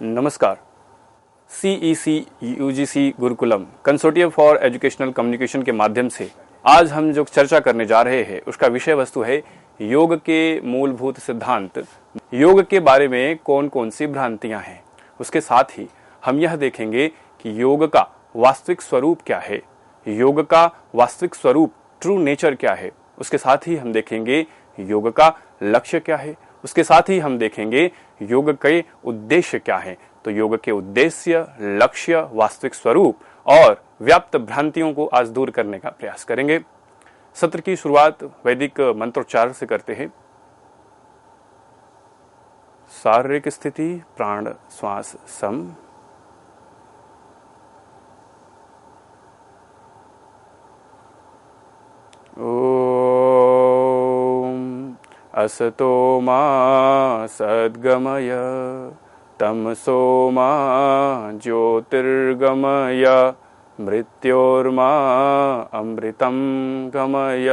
नमस्कार। CEC UGC Gurukulam consortium for educational communication के माध्यम से आज हम जो चर्चा करने जा रहे हैं उसका विषय वस्तु है योग के मूलभूत सिद्धांत। योग के बारे में कौन कौन सी भ्रांतियां हैं, उसके साथ ही हम यह देखेंगे कि योग का वास्तविक स्वरूप क्या है, योग का वास्तविक स्वरूप ट्रू नेचर क्या है। उसके साथ ही हम देखेंगे योग का लक्ष्य क्या है, उसके साथ ही हम देखेंगे योग के उद्देश्य क्या है। तो योग के उद्देश्य, लक्ष्य, वास्तविक स्वरूप और व्याप्त भ्रांतियों को आज दूर करने का प्रयास करेंगे। सत्र की शुरुआत वैदिक मंत्रोच्चार से करते हैं। शारीरिक स्थिति, प्राण श्वास सम। असतो मा सद्गमय तमसो मा ज्योतिर्गमय मृत्योर्मा अमृतं गमय।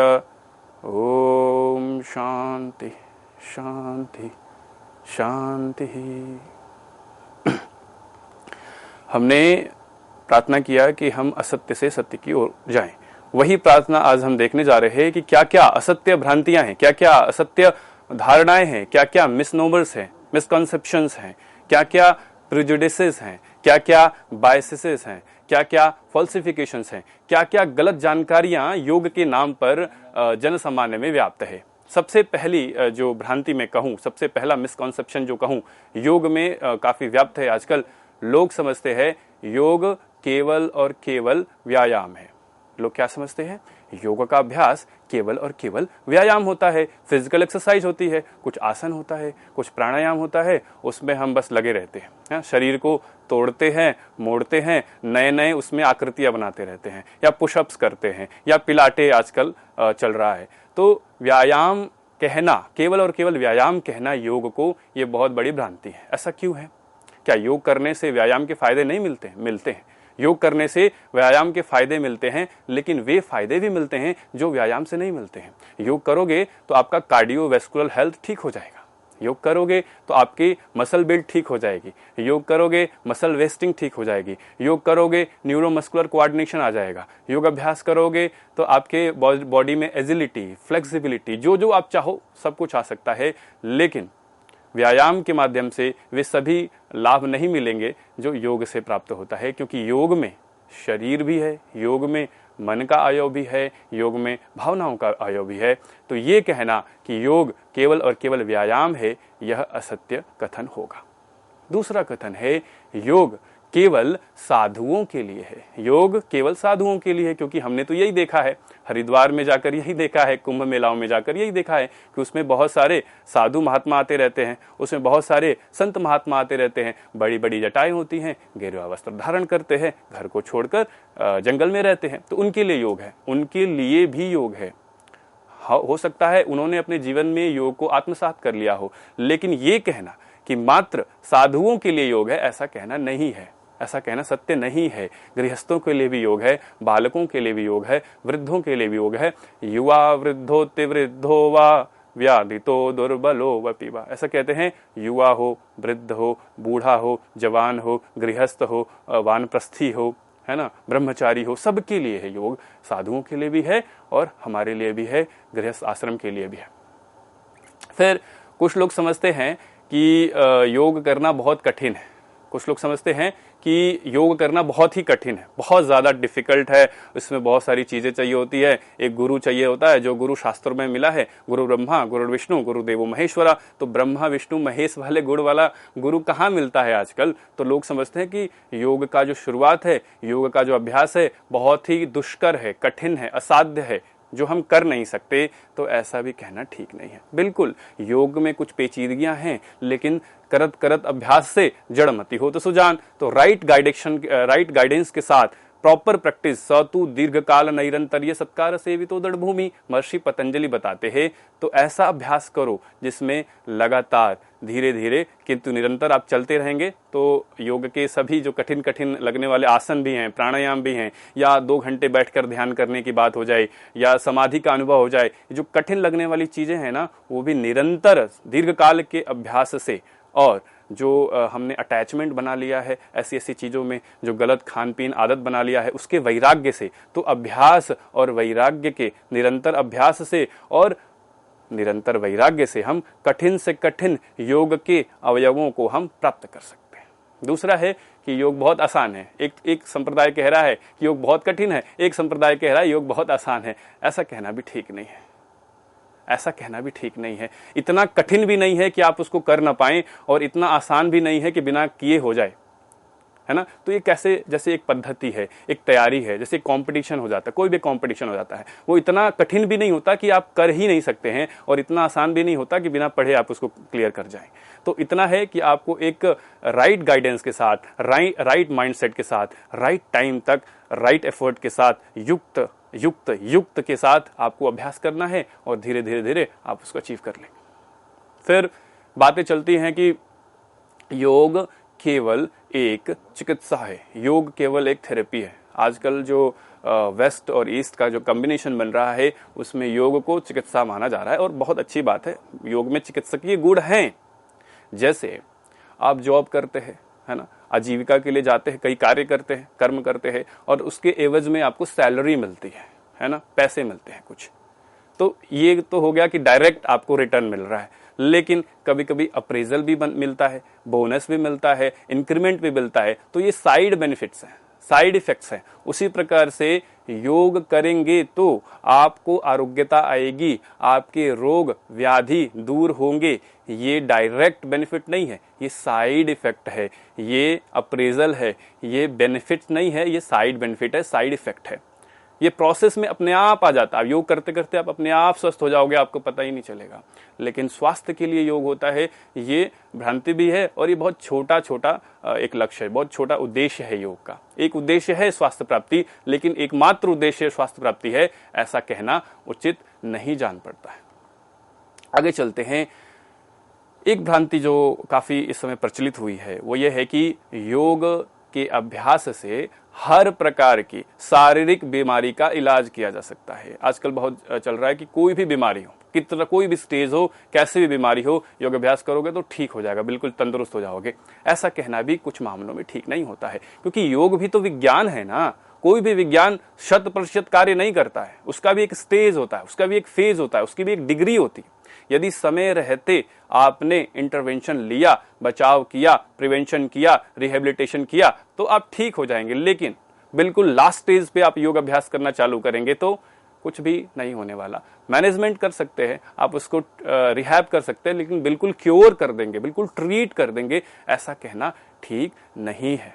ओम शांति शांति शांति। हमने प्रार्थना किया कि हम असत्य से सत्य की ओर जाएं। वही प्रार्थना आज हम देखने जा रहे हैं कि क्या क्या असत्य भ्रांतियां हैं, क्या क्या असत्य धारणाएं हैं, क्या क्या मिसनोमर्स हैं, मिसकॉन्सेप्शंस हैं, क्या क्या प्रेजुडिसेस हैं, क्या क्या बायसेसेस हैं, क्या क्या फॉल्सिफिकेशंस हैं, क्या क्या गलत जानकारियां योग के नाम पर जन सामान्य में व्याप्त है। सबसे पहली जो भ्रांति मैं कहूं, सबसे पहला मिसकॉन्सेप्शन जो कहूं योग में काफी व्याप्त है आजकल। लोग समझते हैं योग केवल और केवल व्यायाम है। लोग क्या समझते हैं, योग का अभ्यास केवल और केवल व्यायाम होता है, फिजिकल एक्सरसाइज होती है, कुछ आसन होता है, कुछ प्राणायाम होता है, उसमें हम बस लगे रहते हैं, शरीर को तोड़ते हैं, मोड़ते हैं, नए नए उसमें आकृतियां बनाते रहते हैं, या पुशअप्स करते हैं, या पिलाटे आजकल चल रहा है। तो व्यायाम कहना, केवल और केवल व्यायाम कहना योग को, ये बहुत बड़ी भ्रांति है। ऐसा क्यों है? क्या योग करने से व्यायाम के फायदे नहीं मिलते हैं? मिलते हैं। योग करने से व्यायाम के फायदे मिलते हैं, लेकिन वे फायदे भी मिलते हैं जो व्यायाम से नहीं मिलते हैं। योग करोगे तो आपका कार्डियोवैस्कुलर हेल्थ ठीक हो जाएगा, योग करोगे तो आपकी मसल बिल्ड ठीक हो जाएगी, योग करोगे मसल वेस्टिंग ठीक हो जाएगी, योग करोगे न्यूरोमस्कुलर कोऑर्डिनेशन आ जाएगा, योग अभ्यास करोगे तो आपके बॉडी में एजिलिटी, फ्लेक्सिबिलिटी, जो जो आप चाहो सब कुछ आ सकता है। लेकिन व्यायाम के माध्यम से वे सभी लाभ नहीं मिलेंगे जो योग से प्राप्त होता है, क्योंकि योग में शरीर भी है, योग में मन का अवयव भी है, योग में भावनाओं का अवयव भी है। तो ये कहना कि योग केवल और केवल व्यायाम है, यह असत्य कथन होगा। दूसरा कथन है योग केवल साधुओं के लिए है। योग केवल साधुओं के लिए है, क्योंकि हमने तो यही देखा है, हरिद्वार में जाकर यही देखा है, कुंभ मेलाओं में जाकर यही देखा है कि उसमें बहुत सारे साधु महात्मा आते रहते हैं, उसमें बहुत सारे संत महात्मा आते रहते हैं, बड़ी बड़ी जटाएं होती हैं, गेरुआ वस्त्र धारण करते हैं, घर को छोड़कर जंगल में रहते हैं। तो उनके लिए योग है, उनके लिए भी योग है। हो सकता है उन्होंने अपने जीवन में योग को आत्मसात कर लिया हो, लेकिन ये कहना कि मात्र साधुओं के लिए योग है, ऐसा कहना नहीं है, ऐसा कहना सत्य नहीं है। गृहस्थों के लिए भी योग है, बालकों के लिए भी योग है, वृद्धों के लिए भी योग है। युवा वृद्धोतिवृद्धो वा व्याधितो दुर्बलो वपिवा, ऐसा कहते हैं। युवा हो, वृद्ध हो, बूढ़ा हो, जवान हो, गृहस्थ हो, वानप्रस्थी हो, है ना, ब्रह्मचारी हो, सबके लिए है योग। साधुओं के लिए भी है और हमारे लिए भी है, गृहस्थ आश्रम के लिए भी है। फिर कुछ लोग समझते हैं कि योग करना बहुत कठिन है। कुछ लोग समझते हैं कि योग करना बहुत ही कठिन है, बहुत ज्यादा डिफिकल्ट है, इसमें बहुत सारी चीजें चाहिए होती है, एक गुरु चाहिए होता है जो गुरु शास्त्रों में मिला है, गुरु ब्रह्मा, गुरु विष्णु, गुरु देवो महेश्वरा। तो ब्रह्मा विष्णु महेश वाले गुण वाला गुरु कहाँ मिलता है आजकल? तो लोग समझते हैं कि योग का जो शुरुआत है, योग का जो अभ्यास है, बहुत ही दुष्कर है, कठिन है, असाध्य है, जो हम कर नहीं सकते। तो ऐसा भी कहना ठीक नहीं है। बिल्कुल योग में कुछ पेचीदगियां हैं, लेकिन करत करत अभ्यास से जड़ मति हो तो सुजान। तो राइट गाइडेंस के साथ प्रॉपर प्रैक्टिस सतु दीर्घकाल नैरंतर्य सत्कार सेवितो दृढ़ भूमि, महर्षि पतंजलि बताते हैं। तो ऐसा अभ्यास करो जिसमें लगातार धीरे धीरे किंतु निरंतर आप चलते रहेंगे तो योग के सभी जो कठिन कठिन लगने वाले आसन भी हैं, प्राणायाम भी हैं, या 2 घंटे बैठकर ध्यान करने की बात हो जाए या समाधि का अनुभव हो जाए, जो कठिन लगने वाली चीजें हैं ना, वो भी निरंतर दीर्घकाल के अभ्यास से और जो हमने अटैचमेंट बना लिया है ऐसी ऐसी चीज़ों में, जो गलत खान पीन आदत बना लिया है, उसके वैराग्य से, तो अभ्यास और वैराग्य के निरंतर अभ्यास से और निरंतर वैराग्य से हम कठिन से कठिन योग के अवयवों को हम प्राप्त कर सकते हैं। दूसरा है कि योग बहुत आसान है। एक संप्रदाय कह रहा है कि योग बहुत कठिन है, एक संप्रदाय कह रहा है योग बहुत आसान है। ऐसा कहना भी ठीक नहीं है, ऐसा कहना भी ठीक नहीं है। इतना कठिन भी नहीं है कि आप उसको कर ना पाएं और इतना आसान भी नहीं है कि बिना किए हो जाए, है ना। तो ये कैसे, जैसे एक पद्धति है, एक तैयारी है, जैसे कंपटीशन हो जाता है, कोई भी कंपटीशन हो जाता है, वो इतना कठिन भी नहीं होता कि आप कर ही नहीं सकते हैं और इतना आसान भी नहीं होता कि बिना पढ़े आप उसको क्लियर कर जाएं। तो इतना है कि आपको एक राइट गाइडेंस के साथ, राइट माइंडसेट के साथ, राइट टाइम तक, राइट एफर्ट के साथ, युक्त के साथ आपको अभ्यास करना है और धीरे धीरे धीरे आप उसको अचीव कर लेंगे। फिर बातें चलती हैं कि योग केवल एक चिकित्सा है, योग केवल एक थेरेपी है। आजकल जो वेस्ट और ईस्ट का जो कॉम्बिनेशन बन रहा है उसमें योग को चिकित्सा माना जा रहा है और बहुत अच्छी बात है। योग में चिकित्सकीय गुण हैं। जैसे आप जॉब करते हैं, है ना, आजीविका के लिए जाते हैं, कई कार्य करते हैं, कर्म करते हैं और उसके एवज में आपको सैलरी मिलती है ना, पैसे मिलते हैं कुछ। तो ये तो हो गया कि डायरेक्ट आपको रिटर्न मिल रहा है, लेकिन कभी कभी अप्रेजल भी मिलता है, बोनस भी मिलता है, इंक्रीमेंट भी मिलता है। तो ये साइड बेनिफिट्स हैं, साइड इफेक्ट्स हैं। उसी प्रकार से योग करेंगे तो आपको आरोग्यता आएगी, आपके रोग व्याधि दूर होंगे। ये डायरेक्ट बेनिफिट नहीं है, ये साइड इफेक्ट है, ये अप्रेजल है, ये बेनिफिट नहीं है, ये साइड बेनिफिट है, साइड इफेक्ट है। ये प्रोसेस में अपने आप आ जाता है। योग करते करते आप अपने आप स्वस्थ हो जाओगे, आपको पता ही नहीं चलेगा। लेकिन स्वास्थ्य के लिए योग होता है, ये भ्रांति भी है और ये बहुत छोटा छोटा एक लक्ष्य है, बहुत छोटा उद्देश्य है योग का। एक उद्देश्य है स्वास्थ्य प्राप्ति, लेकिन एकमात्र उद्देश्य स्वास्थ्य प्राप्ति है, ऐसा कहना उचित नहीं जान पड़ता है। आगे चलते हैं। एक भ्रांति जो काफी इस समय प्रचलित हुई है वो ये है कि योग के अभ्यास से हर प्रकार की शारीरिक बीमारी का इलाज किया जा सकता है। आजकल बहुत चल रहा है कि कोई भी बीमारी हो, कितना कोई भी स्टेज हो, कैसी भी बीमारी हो, योग अभ्यास करोगे तो ठीक हो जाएगा, बिल्कुल तंदुरुस्त हो जाओगे। ऐसा कहना भी कुछ मामलों में ठीक नहीं होता है, क्योंकि योग भी तो विज्ञान है ना। कोई भी विज्ञान 100% कार्य नहीं करता है, उसका भी एक स्टेज होता है, उसका भी एक फेज होता है, उसकी भी एक डिग्री होती है। यदि समय रहते आपने इंटरवेंशन लिया, बचाव किया, प्रिवेंशन किया, रिहेबिलिटेशन किया, तो आप ठीक हो जाएंगे। लेकिन बिल्कुल लास्ट स्टेज पे आप योग अभ्यास करना चालू करेंगे तो कुछ भी नहीं होने वाला। मैनेजमेंट कर सकते हैं, आप उसको रिहैब कर सकते हैं, लेकिन बिल्कुल क्योर कर देंगे, बिल्कुल ट्रीट कर देंगे, ऐसा कहना ठीक नहीं है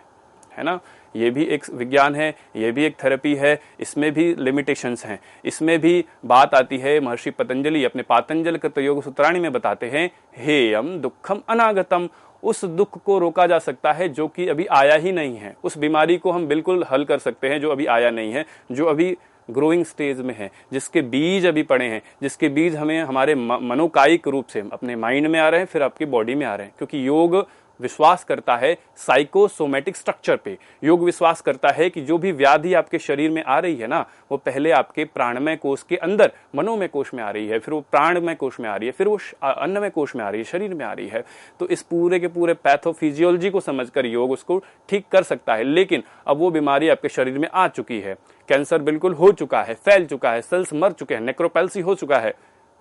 ना। ये भी एक विज्ञान है, ये भी एक थेरेपी है, इसमें भी लिमिटेशंस हैं। इसमें भी बात आती है, महर्षि पतंजलि अपने पातंजल कृत योग सूत्राणि में बताते हैं, हेयम दुखम अनागतम। उस दुख को रोका जा सकता है जो कि अभी आया ही नहीं है। उस बीमारी को हम बिल्कुल हल कर सकते हैं जो अभी आया नहीं है, जो अभी ग्रोइंग स्टेज में है, जिसके बीज अभी पड़े हैं, जिसके बीज हमें हमारे मनोकायिक रूप से अपने माइंड में आ रहे हैं, फिर आपकी बॉडी में आ रहे हैं। क्योंकि योग विश्वास करता है साइकोसोमेटिक स्ट्रक्चर पे। योग विश्वास करता है कि जो भी व्याधि आपके शरीर में आ रही है ना, वो पहले आपके प्राणमय कोश के अंदर मनोमय कोश में आ रही है, फिर वो प्राणमय कोश में आ रही है, फिर वो अन्नमय कोश में आ रही है, शरीर में आ रही है। तो इस पूरे के पूरे पैथोफिजियोलॉजी को समझकर योग उसको ठीक कर सकता है। लेकिन अब वो बीमारी आपके शरीर में आ चुकी है, कैंसर बिल्कुल हो चुका है, फैल चुका है, सेल्स मर चुके हैं, नेक्रोपैल्सी हो चुका है,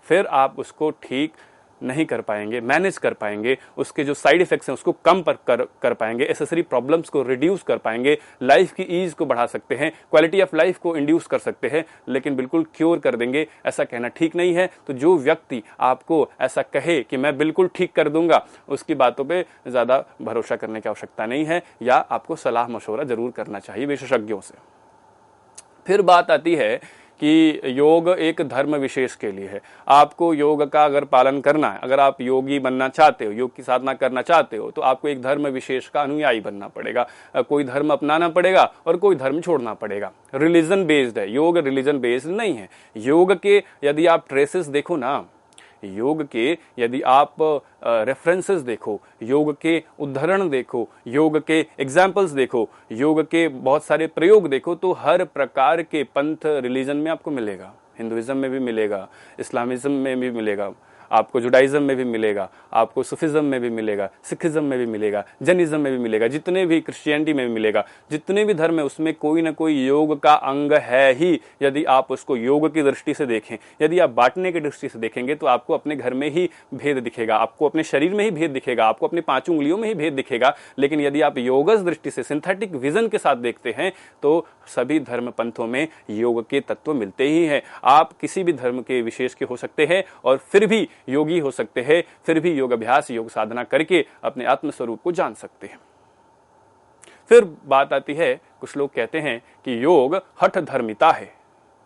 फिर आप उसको ठीक नहीं कर पाएंगे, मैनेज कर पाएंगे, उसके जो साइड इफेक्ट्स हैं उसको कम कर पाएंगे, एसेसरी प्रॉब्लम्स को रिड्यूस कर पाएंगे, लाइफ की ईज को बढ़ा सकते हैं, क्वालिटी ऑफ लाइफ को इंड्यूस कर सकते हैं, लेकिन बिल्कुल क्योर कर देंगे, ऐसा कहना ठीक नहीं है। तो जो व्यक्ति आपको ऐसा कहे कि मैं बिल्कुल ठीक कर दूंगा, उसकी बातों पे ज्यादा भरोसा करने की आवश्यकता नहीं है, या आपको सलाह मशवरा जरूर करना चाहिए विशेषज्ञों से। फिर बात आती है कि योग एक धर्म विशेष के लिए है। आपको योग का अगर पालन करना है, अगर आप योगी बनना चाहते हो, योग की साधना करना चाहते हो, तो आपको एक धर्म विशेष का अनुयायी बनना पड़ेगा। कोई धर्म अपनाना पड़ेगा और कोई धर्म छोड़ना पड़ेगा। रिलीजन बेस्ड है योग, रिलीजन बेस्ड नहीं है। योग के यदि आप ट्रेसेस देखो ना, योग के यदि आप रेफरेंसेस देखो, योग के उदाहरण देखो, योग के एग्जाम्पल्स देखो, योग के बहुत सारे प्रयोग देखो, तो हर प्रकार के पंथ रिलीजन में आपको मिलेगा। हिंदुइज्म में भी मिलेगा, इस्लामिज्म में भी मिलेगा, आपको जुडाइज्म में भी मिलेगा, आपको सूफिज्म में भी मिलेगा, सिखिज्म में भी मिलेगा, जैनिज्म में भी मिलेगा, जितने भी क्रिश्चियनिटी में भी मिलेगा, जितने भी धर्म है उसमें कोई ना कोई योग का अंग है ही। यदि आप उसको योग की दृष्टि से देखें, यदि आप बांटने की दृष्टि से देखेंगे तो आपको अपने घर में ही भेद दिखेगा, आपको अपने शरीर में ही भेद दिखेगा, आपको अपनी 5 उंगलियों में ही भेद दिखेगा। लेकिन यदि आप योगस दृष्टि से सिंथेटिक विजन के साथ देखते हैं तो सभी धर्म पंथों में योग के तत्व मिलते ही हैं। आप किसी भी धर्म के विशेष के हो सकते हैं और फिर भी योगी हो सकते हैं, फिर भी योग अभ्यास, योग साधना करके अपने आत्म स्वरूप को जान सकते हैं। फिर बात आती है, कुछ लोग कहते हैं कि योग हठ धर्मिता है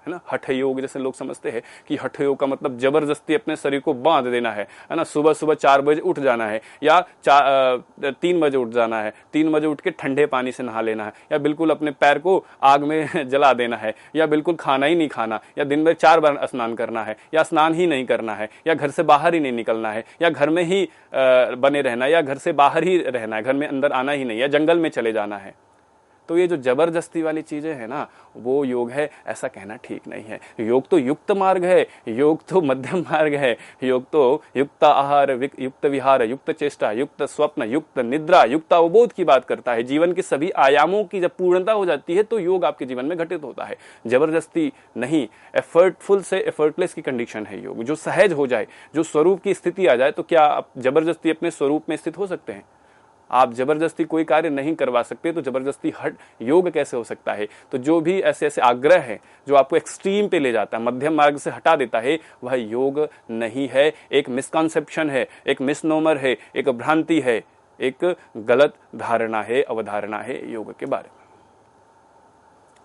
ना। हठ योग जैसे लोग समझते हैं कि हठ योग का मतलब जबरदस्ती अपने शरीर को बांध देना है ना। सुबह सुबह 4 बजे उठ जाना है या 3 बजे उठ जाना है, 3 बजे उठ के ठंडे पानी से नहा लेना है, या बिल्कुल अपने पैर को आग में जला देना है, या बिल्कुल खाना ही नहीं खाना, या दिन में 4 बार स्नान करना है, या स्नान ही नहीं करना है, या घर से बाहर ही नहीं निकलना है, या घर में ही बने रहना है, या घर से बाहर ही रहना है, घर में अंदर आना ही नहीं, या जंगल में चले जाना है। तो ये जो जबरदस्ती वाली चीजें हैं ना, वो योग है, ऐसा कहना ठीक नहीं है। योग तो युक्त मार्ग है, योग तो मध्यम मार्ग है, योग तो युक्त आहार, युक्त विहार, युक्त चेष्टा, युक्त स्वप्न, युक्त निद्रा, युक्त अवबोध की बात करता है। जीवन के सभी आयामों की जब पूर्णता हो जाती है तो योग आपके जीवन में घटित होता है। जबरदस्ती नहीं, एफर्टफुल से एफर्टलेस की कंडीशन है योग, जो सहज हो जाए, जो स्वरूप की स्थिति आ जाए। तो क्या आप जबरदस्ती अपने स्वरूप में स्थित हो सकते हैं? आप जबरदस्ती कोई कार्य नहीं करवा सकते, तो जबरदस्ती हट योग कैसे हो सकता है? तो जो भी ऐसे ऐसे आग्रह है जो आपको एक्सट्रीम पे ले जाता है, मध्यम मार्ग से हटा देता है, वह योग नहीं है, एक मिसकॉन्सेप्शन है, एक मिसनोमर है, एक भ्रांति है, एक गलत धारणा है, अवधारणा है योग के बारे में।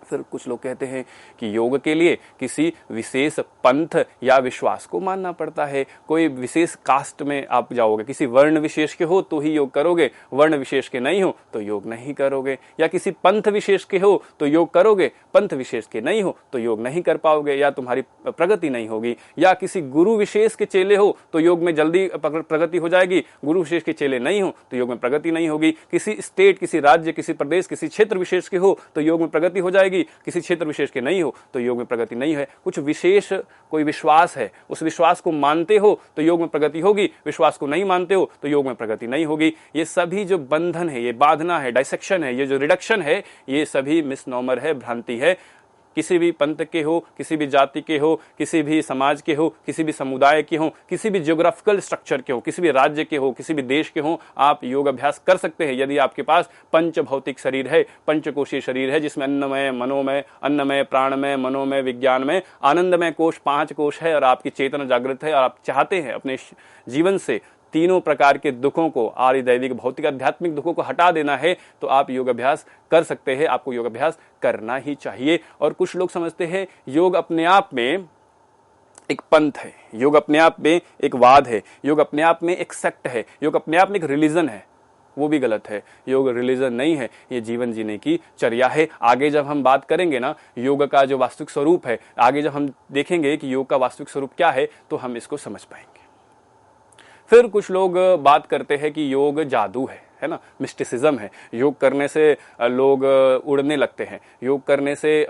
फिर कुछ लोग कहते हैं कि योग के लिए किसी विशेष पंथ या विश्वास को मानना पड़ता है। कोई विशेष कास्ट में आप जाओगे, किसी वर्ण विशेष के हो तो ही योग करोगे, वर्ण विशेष के नहीं हो तो योग नहीं करोगे, या किसी पंथ विशेष के हो तो योग करोगे, पंथ विशेष के नहीं हो तो योग नहीं कर पाओगे, या तुम्हारी प्रगति नहीं होगी, या किसी गुरु विशेष के चेले हो तो योग में जल्दी प्रगति हो जाएगी, गुरु विशेष के चेले नहीं हो तो योग में प्रगति नहीं होगी। किसी स्टेट, किसी राज्य, किसी प्रदेश, किसी क्षेत्र विशेष के हो तो योग में प्रगति हो जाएगी, किसी क्षेत्र विशेष के नहीं हो तो योग में प्रगति नहीं है। कुछ विशेष कोई विश्वास है, उस विश्वास को मानते हो तो योग में प्रगति होगी, विश्वास को नहीं मानते हो तो योग में प्रगति नहीं होगी। ये सभी जो बंधन है, ये बांधना है, डाइसेक्शन है, ये जो रिडक्शन है, ये सभी मिसनोमर है, भ्रांति है। किसी भी पंथ के हो, किसी भी जाति के हो, किसी भी समाज के हो, किसी भी समुदाय के हो, किसी भी ज्योग्राफिकल स्ट्रक्चर के हो, किसी भी राज्य के हो, किसी भी देश के हो, आप योग अभ्यास कर सकते हैं यदि आपके पास पंच भौतिक शरीर है, पंचकोशीय शरीर है, जिसमें अन्नमय, मनोमय, अन्नमय, प्राणमय, मनोमय, विज्ञानमय, आनंदमय कोश 5 कोश है, और आपकी चेतना जागृत है, और आप चाहते हैं अपने जीवन से तीनों प्रकार के दुखों को, आर्य, दैविक, भौतिक, आध्यात्मिक दुखों को हटा देना है, तो आप योग अभ्यास कर सकते हैं। आपको योग अभ्यास करना ही चाहिए। और कुछ लोग समझते हैं योग अपने आप में एक पंथ है, योग अपने आप में एक वाद है, योग अपने आप में एक सेक्ट है, योग अपने आप में एक रिलीजन है। वो भी गलत है। योग रिलीजन नहीं है, ये जीवन जीने की चर्या है। आगे जब हम बात करेंगे ना योग का जो वास्तविक स्वरूप है, आगे जब हम देखेंगे कि योग का वास्तविक स्वरूप क्या है, तो हम इसको समझ पाएंगे। फिर कुछ लोग बात करते हैं कि योग जादू है ना, मिस्टिसिज्म है। योग करने से लोग उड़ने लगते हैं, योग करने से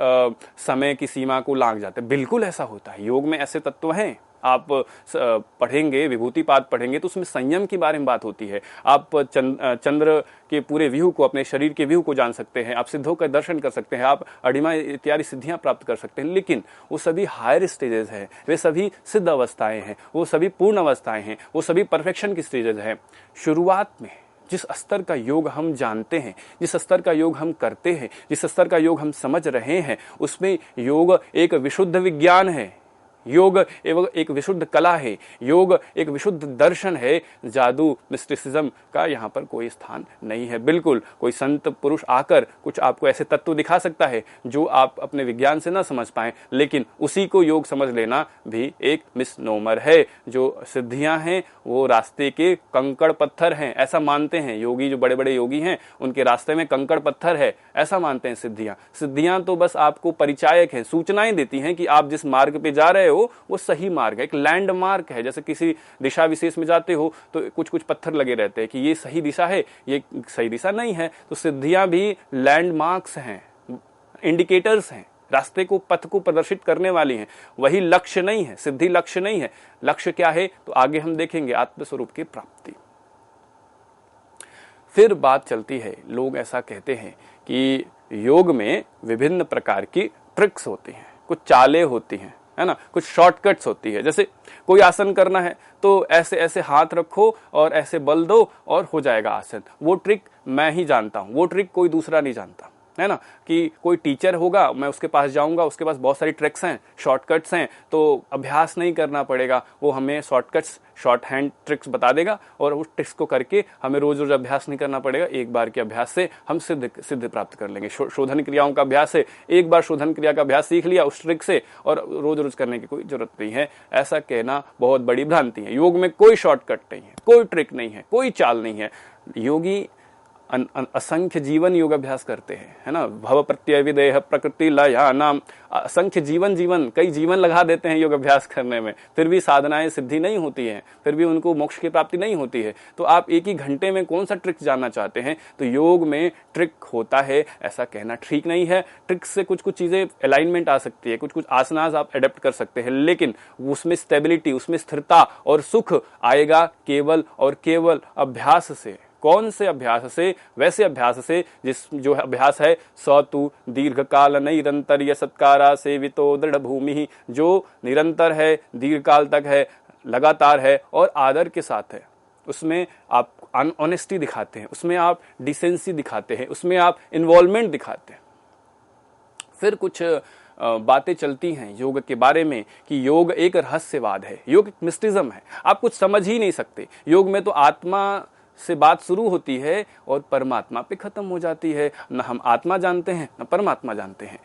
समय की सीमा को लांघ जाते हैं। बिल्कुल ऐसा होता है, योग में ऐसे तत्व हैं। आप पढ़ेंगे, विभूतिपाद पढ़ेंगे तो उसमें संयम के बारे में बात होती है। आप चंद्र के पूरे व्यू को, अपने शरीर के व्यू को जान सकते हैं, आप सिद्धों का दर्शन कर सकते हैं, आप अड़िमा इत्यादि सिद्धियां प्राप्त कर सकते हैं। लेकिन वो सभी हायर स्टेजेस हैं, वे सभी सिद्ध अवस्थाएं हैं, वो सभी पूर्ण अवस्थाएं हैं, वो सभी परफेक्शन की स्टेजेस हैं। शुरुआत में जिस स्तर का योग हम जानते हैं, जिस स्तर का योग हम करते हैं, जिस स्तर का योग हम समझ रहे हैं, उसमें योग एक विशुद्ध विज्ञान है, योग एक विशुद्ध कला है, योग एक विशुद्ध दर्शन है। जादू, मिस्टिसिज्म का यहाँ पर कोई स्थान नहीं है। बिल्कुल कोई संत पुरुष आकर कुछ आपको ऐसे तत्व दिखा सकता है जो आप अपने विज्ञान से ना समझ पाए, लेकिन उसी को योग समझ लेना भी एक मिसनोमर है। जो सिद्धियां हैं वो रास्ते के कंकड़ पत्थर हैं, ऐसा मानते हैं योगी। जो बड़े बड़े योगी हैं उनके रास्ते में कंकड़ पत्थर है, ऐसा मानते हैं। सिद्धियां तो बस आपको परिचायक हैं, सूचनाएं देती हैं कि आप जिस मार्ग पे जा रहे हो वो सही मार्ग है, एक लैंडमार्क है। जैसे किसी दिशा विशेष में जाते हो तो कुछ कुछ पत्थर लगे रहते हैं कि ये सही दिशा है, ये सही दिशा नहीं है। तो सिद्धियां भी लैंडमार्क्स हैं, इंडिकेटर्स हैं, रास्ते को, पथ को प्रदर्शित करने वाली हैं। वही लक्ष्य नहीं है, सिद्धि लक्ष्य नहीं है। लक्ष्य क्या है तो आगे हम देखेंगे, आत्मस्वरूप की प्राप्ति। फिर बात चलती है, लोग ऐसा कहते हैं कि योग में विभिन्न प्रकार की ट्रिक्स होती हैं, कुछ चालें होती हैं, है ना, कुछ शॉर्टकट्स होती है। जैसे कोई आसन करना है तो ऐसे ऐसे हाथ रखो और ऐसे बल दो और हो जाएगा आसन। वो ट्रिक मैं ही जानता हूं, वो ट्रिक कोई दूसरा नहीं जानता, है ना। कि कोई टीचर होगा, मैं उसके पास जाऊंगा, उसके पास बहुत सारी ट्रिक्स हैं, शॉर्टकट्स हैं, तो अभ्यास नहीं करना पड़ेगा, वो हमें शॉर्टकट्स, शॉर्ट हैंड ट्रिक्स बता देगा और उस ट्रिक्स को करके हमें रोज रोज अभ्यास नहीं करना पड़ेगा। एक बार के अभ्यास से हम सिद्ध प्राप्त कर लेंगे। शोधन क्रियाओं का अभ्यास है, एक बार शोधन क्रिया का अभ्यास सीख लिया उस ट्रिक से और रोज रोज करने की कोई जरूरत नहीं है। ऐसा कहना बहुत बड़ी भ्रांति है। योग में कोई शॉर्टकट नहीं है, कोई ट्रिक नहीं है, कोई चाल नहीं है। योगी असंख्य जीवन योग अभ्यास करते हैं, है ना। भव प्रत्यय विदेह प्रकृति लया नाम, असंख्य जीवन कई जीवन लगा देते हैं योग अभ्यास करने में, फिर भी साधनाएं सिद्धि नहीं होती हैं, फिर भी उनको मोक्ष की प्राप्ति नहीं होती है। तो आप एक ही घंटे में कौन सा ट्रिक जानना चाहते हैं? तो योग में ट्रिक होता है ऐसा कहना ठीक नहीं है। ट्रिक से कुछ कुछ चीजें अलाइनमेंट आ सकती है, कुछ कुछ आसनास आप अडेप्ट कर सकते हैं, लेकिन उसमें स्टेबिलिटी, उसमें स्थिरता और सुख आएगा केवल और केवल अभ्यास से। कौन से अभ्यास से? वैसे अभ्यास से जो अभ्यास है सतु दीर्घ काल निरंतर ये सत्कारा सेवितो दृढ़ भूमि, जो निरंतर है, दीर्घ काल तक है, लगातार है और आदर के साथ है। उसमें आप ऑनेस्टी दिखाते हैं, उसमें आप डिसेंसी दिखाते हैं, उसमें आप इन्वॉल्वमेंट दिखाते हैं। फिर कुछ बातें चलती हैं योग के बारे में कि योग एक रहस्यवाद है, योग एक मिस्टिज्म है, आप कुछ समझ ही नहीं सकते। योग में तो आत्मा से बात शुरू होती है और परमात्मा पे खत्म हो जाती है। न हम आत्मा जानते हैं न परमात्मा जानते हैं।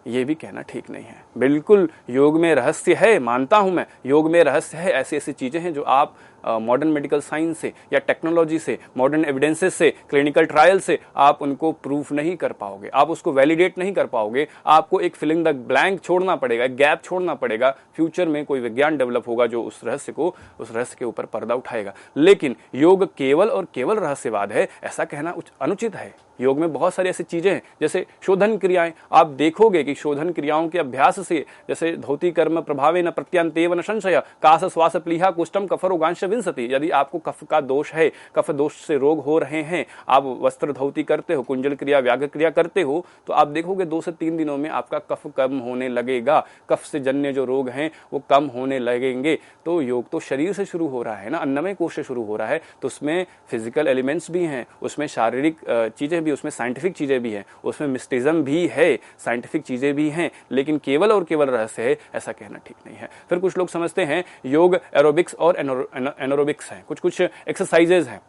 ये भी कहना ठीक नहीं है। बिल्कुल योग में रहस्य है, मानता हूं मैं, योग में रहस्य है। ऐसी ऐसी चीजें हैं जो आप मॉडर्न मेडिकल साइंस से या टेक्नोलॉजी से, मॉडर्न एविडेंसेस से, क्लिनिकल ट्रायल से आप उनको प्रूफ नहीं कर पाओगे, आप उसको वैलिडेट नहीं कर पाओगे। आपको एक फिलिंग द ब्लैंक छोड़ना पड़ेगा, एक गैप छोड़ना पड़ेगा। फ्यूचर में कोई विज्ञान डेवलप होगा जो उस रहस्य के ऊपर पर्दा उठाएगा। लेकिन योग केवल और केवल रहस्यवाद है ऐसा कहना अनुचित है। योग में बहुत सारी ऐसी चीजें हैं, जैसे शोधन क्रियाएं। आप देखोगे कि शोधन क्रियाओं के अभ्यास से, जैसे धौती कर्म प्रभावे न प्रत्यांतेव न संशय, कास श्वास प्लीहा कुष्ठम कफरोगांश विंशति। यदि आपको कफ का दोष है, कफ दोष से रोग हो रहे हैं, आप वस्त्र धौती करते हो, कुंजल क्रिया, व्याघ्र क्रिया करते हो, तो आप देखोगे 2 से 3 दिनों में आपका कफ कम होने लगेगा। कफ से जन्य जो रोग हैं वो कम होने लगेंगे। तो योग तो शरीर से शुरू हो रहा है ना, अन्नमय कोश से शुरू हो रहा है, तो उसमें फिजिकल एलिमेंट्स भी हैं, उसमें शारीरिक चीजें भी, उसमें साइंटिफिक चीजें भी हैं, उसमें मिस्टिज्म भी है, साइंटिफिक चीजें भी हैं, लेकिन केवल और केवल रहस्य है ऐसा कहना ठीक नहीं है। फिर कुछ लोग समझते हैं योग एरोबिक्स और एनारोबिक्स है, कुछ कुछ एक्सरसाइजेज हैं,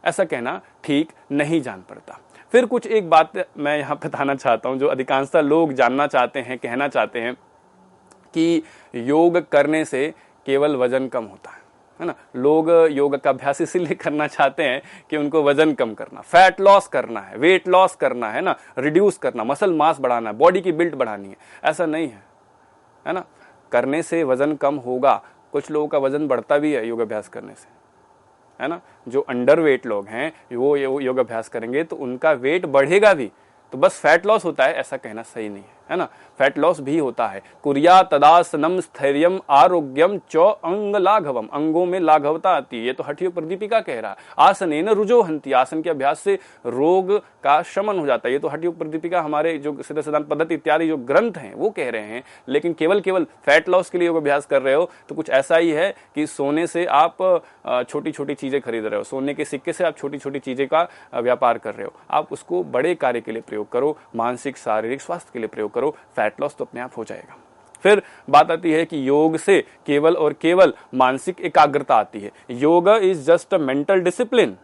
ऐसा कहना ठीक नहीं जान पड़ता। फिर कुछ एक बात मैं यहां बताना चाहता हूं जो अधिकांशतः लोग जानना चाहते हैं, कहना चाहते हैं कि योग करने से केवल वजन कम होता है ना। लोग योग का अभ्यास इसीलिए करना चाहते हैं कि उनको वजन कम करना, फैट लॉस करना है, वेट लॉस करना है ना, रिड्यूस करना, मसल मास बढ़ाना है, बॉडी की बिल्ड बढ़ानी है। ऐसा नहीं है ना। करने से वजन कम होगा, कुछ लोगों का वजन बढ़ता भी है योग अभ्यास करने से, है ना। जो अंडर वेट लोग हैं वो योग अभ्यास करेंगे तो उनका वेट बढ़ेगा भी। तो बस फैट लॉस होता है ऐसा कहना सही नहीं है ना। फैट लॉस भी होता है। कुर्या तदासनम स्थैर्यम आरोग्यम चौ अंग लाघवम, अंगों में लाघवता आती है। ये तो हठयोग प्रदीपिका कह रहा है। आसनेन रुजो हंति, आसन के अभ्यास से रोग का शमन हो जाता है। ये तो हठयोग प्रदीपिका, हमारे जो सिद्ध सिद्धांत पद्धति इत्यादि जो ग्रंथ हैं वो कह रहे हैं। लेकिन केवल फैट लॉस के लिए योग अभ्यास कर रहे हो तो कुछ ऐसा ही है कि सोने से आप छोटी छोटी चीजें खरीद रहे हो, सोने के सिक्के से आप छोटी छोटी चीजें का व्यापार कर रहे हो। आप उसको बड़े कार्य के लिए प्रयोग करो, मानसिक शारीरिक स्वास्थ्य के लिए प्रयोग करो, फैट लॉस तो अपने आप हो जाएगा। फिर बात आती है कि योग से केवल और केवल मानसिक एकाग्रता आती है। Yoga is just a mental discipline,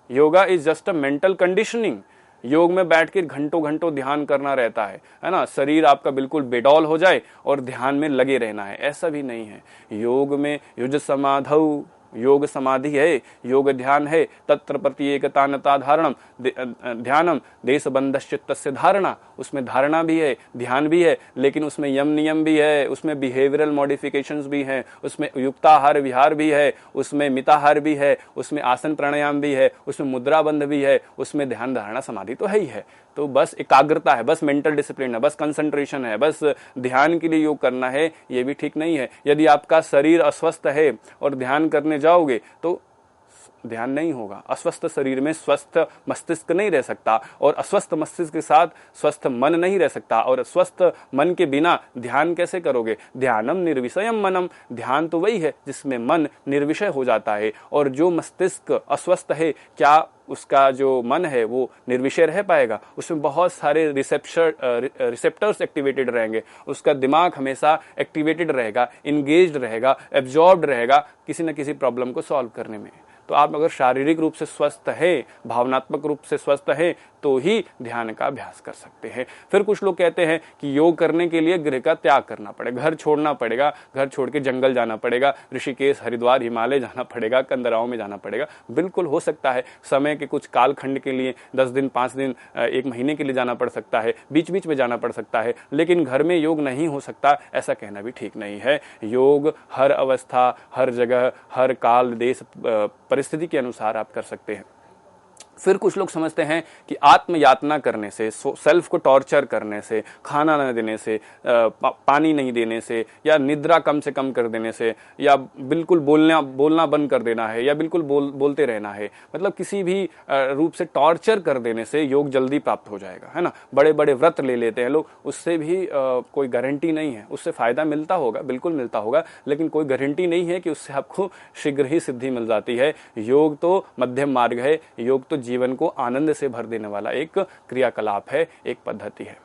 yoga is just a mental conditioning. योग में बैठ के घंटों घंटों ध्यान करना रहता है ना। शरीर आपका बिल्कुल बेडौल हो जाए और ध्यान में लगे रहना है, ऐसा भी नहीं है। योग में युज समाधौ योग समाधि है, योग ध्यान है। तत्र प्रत्येकतानता धारणम ध्यानम देश बंधश्चित्तस्य धारणा, उसमें धारणा भी है, ध्यान भी है, लेकिन उसमें यम नियम भी है, उसमें बिहेवियरल मॉडिफिकेशंस भी हैं, उसमें युक्ताहार विहार भी है, उसमें मिताहार भी है, उसमें आसन प्राणायाम भी है, उसमें मुद्रा बंध भी है, उसमें ध्यान धारणा समाधि तो है ही है। तो बस एकाग्रता है, बस मेंटल डिसिप्लिन है, बस कंसंट्रेशन है, बस ध्यान के लिए योग करना है, ये भी ठीक नहीं है। यदि आपका शरीर अस्वस्थ है और ध्यान करने जाओगे तो ध्यान नहीं होगा। अस्वस्थ शरीर में स्वस्थ मस्तिष्क नहीं रह सकता, और अस्वस्थ मस्तिष्क के साथ स्वस्थ मन नहीं रह सकता, और स्वस्थ मन के बिना ध्यान कैसे करोगे? ध्यानम निर्विषयम मनम, ध्यान तो वही है जिसमें मन निर्विषय हो जाता है। और जो मस्तिष्क अस्वस्थ है, क्या उसका जो मन है वो निर्विषय रह पाएगा? उसमें बहुत सारे रिसेप्टर्स एक्टिवेटेड रहेंगे, उसका दिमाग हमेशा एक्टिवेटेड रहेगा, इंगेज्ड रहेगा, एब्जॉर्ब्ड रहेगा किसी न किसी प्रॉब्लम को सॉल्व करने में। तो आप अगर शारीरिक रूप से स्वस्थ है, भावनात्मक रूप से स्वस्थ है, तो ही ध्यान का अभ्यास कर सकते हैं। फिर कुछ लोग कहते हैं कि योग करने के लिए गृह का त्याग करना पड़ेगा, घर छोड़ना पड़ेगा, घर छोड़ के जंगल जाना पड़ेगा, ऋषिकेश, हरिद्वार, हिमालय जाना पड़ेगा, कंदराओं में जाना पड़ेगा। बिल्कुल हो सकता है, समय के कुछ कालखंड के लिए 10 दिन, 5 दिन, 1 महीने के लिए जाना पड़ सकता है, बीच बीच में जाना पड़ सकता है, लेकिन घर में योग नहीं हो सकता, ऐसा कहना भी ठीक नहीं है। योग हर अवस्था, हर जगह, हर काल, देश, परिस्थिति के अनुसार आप कर सकते हैं। फिर कुछ लोग समझते हैं कि आत्म यातना करने से, सेल्फ को टॉर्चर करने से, खाना न देने से, पानी नहीं देने से, या निद्रा कम से कम कर देने से, या बिल्कुल बोलना बंद कर देना है, या बिल्कुल बोलते रहना है, मतलब किसी भी रूप से टॉर्चर कर देने से योग जल्दी प्राप्त हो जाएगा, है ना। बड़े बड़े व्रत ले लेते हैं लोग, उससे भी कोई गारंटी नहीं है। उससे फायदा मिलता होगा, बिल्कुल मिलता होगा, लेकिन कोई गारंटी नहीं है कि उससे आपको शीघ्र ही सिद्धि मिल जाती है। योग तो मध्यम मार्ग है, योग तो जीवन को आनंद से भर देने वाला एक क्रियाकलाप है, एक पद्धति है।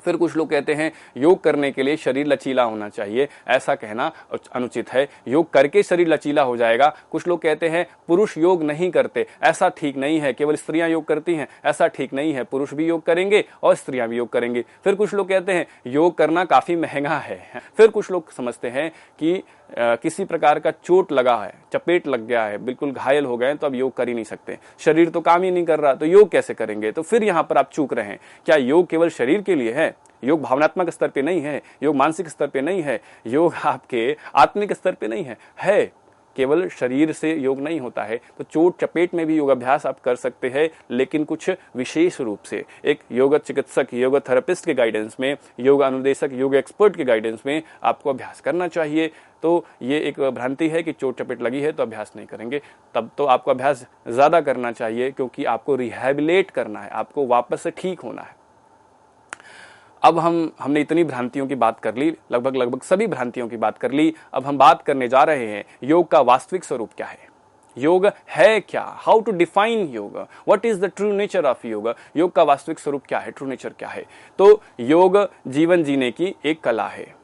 फिर कुछ लोग कहते हैं योग करने के लिए शरीर लचीला होना चाहिए, ऐसा कहना अनुचित है। योग करके शरीर लचीला हो जाएगा। कुछ लोग कहते हैं पुरुष योग नहीं करते, ऐसा ठीक नहीं है, केवल स्त्रियां योग करती हैं, ऐसा ठीक नहीं है, पुरुष भी योग करेंगे और स्त्रियां भी योग करेंगे। फिर कुछ लोग कहते हैं योग करना काफी महंगा है। फिर कुछ लोग समझते हैं कि किसी प्रकार का चोट लगा है, चपेट लग गया है, बिल्कुल घायल हो गए, तो अब योग कर ही नहीं सकते, शरीर तो काम ही नहीं कर रहा, तो योग कैसे करेंगे? तो फिर यहां पर आप चूक रहे हैं। क्या योग केवल शरीर के लिए है? योग भावनात्मक स्तर पे नहीं है, योग मानसिक स्तर पे नहीं है, योग आपके आत्मिक स्तर पे नहीं है। केवल शरीर से योग नहीं होता है। तो चोट चपेट में भी योगाभ्यास आप कर सकते हैं, लेकिन कुछ विशेष रूप से एक योग चिकित्सक, योग थेरेपिस्ट के गाइडेंस में, योग अनुदेशक, योग एक्सपर्ट के गाइडेंस में आपको अभ्यास करना चाहिए। तो ये एक भ्रांति है कि चोट चपेट लगी है तो अभ्यास नहीं करेंगे, तब तो आपको अभ्यास ज्यादा करना चाहिए, क्योंकि आपको रिहैबिलिटेट करना है, आपको वापस से ठीक होना है। अब हमने इतनी भ्रांतियों की बात कर ली, लगभग सभी भ्रांतियों की बात कर ली। अब हम बात करने जा रहे हैं योग का वास्तविक स्वरूप क्या है, योग है क्या, हाउ टू डिफाइन योग, what is the true nature of योग। योग का वास्तविक स्वरूप क्या है, ट्रू नेचर क्या है? तो योग जीवन जीने की एक कला है।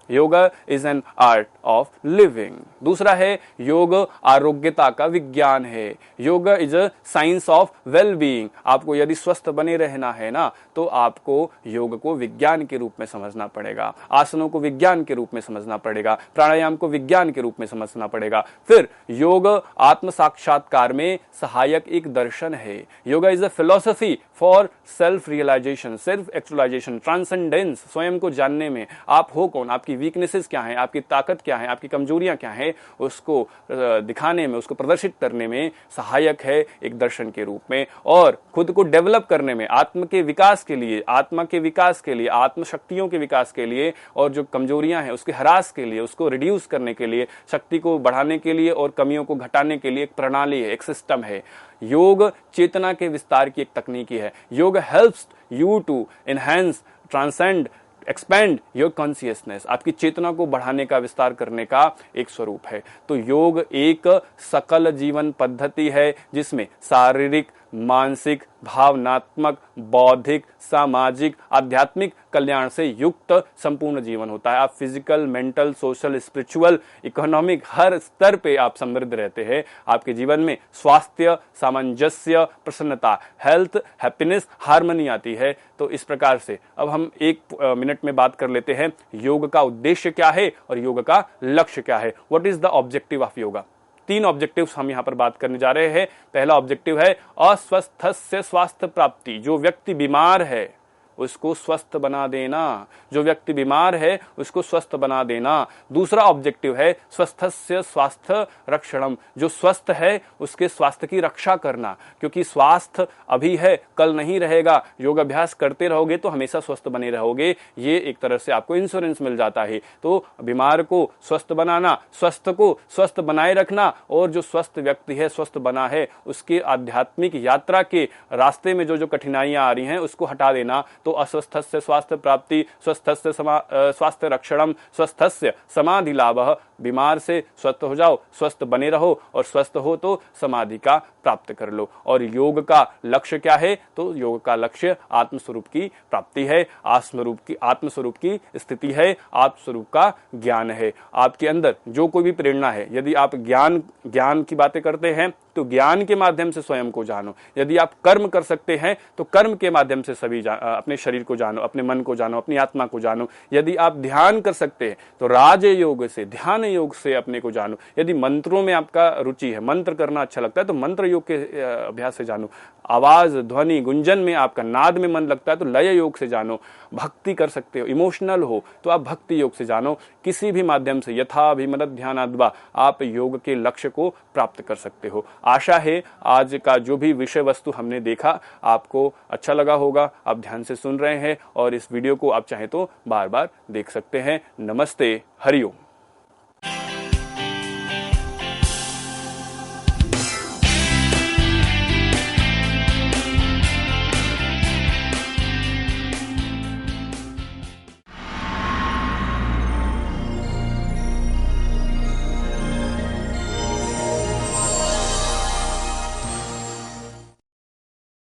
Yoga is an art of living. दूसरा है योग आरोग्यता का विज्ञान है। योग is a science of well being. आपको यदि स्वस्थ बने रहना है ना, तो आपको योग को विज्ञान के रूप में समझना पड़ेगा, आसनों को विज्ञान के रूप में समझना पड़ेगा, प्राणायाम को विज्ञान के रूप में समझना पड़ेगा। फिर योग आत्म साक्षात्कार में सहायक एक दर्शन है। Yoga is a philosophy for self realisation, self actualisation, transcendence, स्वयं को जानने में। आप हो कौन, आपकी वीकनेसेस क्या है, आपकी ताकत क्या है, आपकी कमजोरियां क्या है, उसको दिखाने में, उसको प्रदर्शित करने में सहायक है एक दर्शन के रूप में। और खुद को डेवलप करने में, आत्म के विकास के लिए, आत्मा के विकास के लिए, आत्म शक्तियों के विकास के लिए, और जो कमजोरियां हैं उसके ह्रास के लिए, उसको रिड्यूस करने के लिए, शक्ति को बढ़ाने के लिए और कमियों को घटाने के लिए एक प्रणाली है, एक सिस्टम है। योग चेतना के विस्तार की एक तकनीकी है। Yoga helps you to enhance, transcend, expand your consciousness. आपकी चेतना को बढ़ाने का, विस्तार करने का एक स्वरूप है। तो योग एक सकल जीवन पद्धति है जिसमें शारीरिक, मानसिक, भावनात्मक, बौद्धिक, सामाजिक, आध्यात्मिक कल्याण से युक्त संपूर्ण जीवन होता है। आप physical, mental, social, spiritual, economic हर स्तर पे आप समृद्ध रहते हैं। आपके जीवन में स्वास्थ्य, सामंजस्य, प्रसन्नता, हेल्थ, हैप्पीनेस, हार्मनी आती है। तो इस प्रकार से अब हम 1 मिनट में बात कर लेते हैं योग का उद्देश्य क्या है और योग का लक्ष्य क्या है। What is the objective of yoga. 3 objectives हम यहां पर बात करने जा रहे हैं। पहला ऑब्जेक्टिव है अस्वस्थस्य स्वास्थ्य प्राप्ति। जो व्यक्ति बीमार है उसको स्वस्थ बना देना, जो व्यक्ति बीमार है उसको स्वस्थ बना देना। दूसरा ऑब्जेक्टिव है स्वस्थस्य स्वास्थ्य रक्षणम। जो स्वस्थ है उसके स्वास्थ्य की रक्षा करना, क्योंकि स्वास्थ्य अभी है कल नहीं रहेगा। योग अभ्यास करते रहोगे तो हमेशा स्वस्थ बने रहोगे। ये एक तरह से आपको इंश्योरेंस मिल जाता है। तो बीमार को स्वस्थ बनाना, स्वस्थ को स्वस्थ बनाए रखना, और जो स्वस्थ व्यक्ति है, स्वस्थ बना है, उसके आध्यात्मिक यात्रा के रास्ते में जो जो कठिनाइयां आ रही हैं उसको हटा देना। तो अस्वस्थस्य स्वास्थ्य प्राप्ति, स्वस्थस्य स्वास्थ्य रक्षणम, स्वस्थस्य समाधि लाभः। बीमार से स्वस्थ हो जाओ, स्वस्थ बने रहो, और स्वस्थ हो तो समाधि का प्राप्त कर लो। और योग का लक्ष्य क्या है? तो योग का लक्ष्य आत्मस्वरूप की प्राप्ति है, आत्मस्वरूप की स्थिति है, आत्मस्वरूप का ज्ञान है। आपके अंदर जो कोई भी प्रेरणा है, यदि आप ज्ञान की बातें करते हैं तो ज्ञान के माध्यम से स्वयं को जानो। यदि आप कर्म कर सकते हैं तो कर्म के माध्यम से अपने शरीर को जानो, अपने मन को जानो, अपनी आत्मा को जानो। यदि आप ध्यान कर सकते हैं तो राज योग से, ध्यान योग से अपने को जानो। यदि मंत्रों में आपका रुचि है, मंत्र करना अच्छा लगता है, तो मंत्र योग के अभ्यास से जानो। आवाज, ध्वनि, गुंजन में आपका, नाद में मन लगता है तो लय योग से जानो। भक्ति कर सकते हो, इमोशनल हो तो आप भक्ति योग से जानो। किसी भी माध्यम से यथाभिमत ध्यानाद्वा आप योग के लक्ष्य को प्राप्त कर सकते हो। आशा है आज का जो भी विषय वस्तु हमने देखा आपको अच्छा लगा होगा। आप ध्यान से सुन रहे हैं और इस वीडियो को आप चाहें तो बार बार देख सकते हैं। नमस्ते, हरिओम।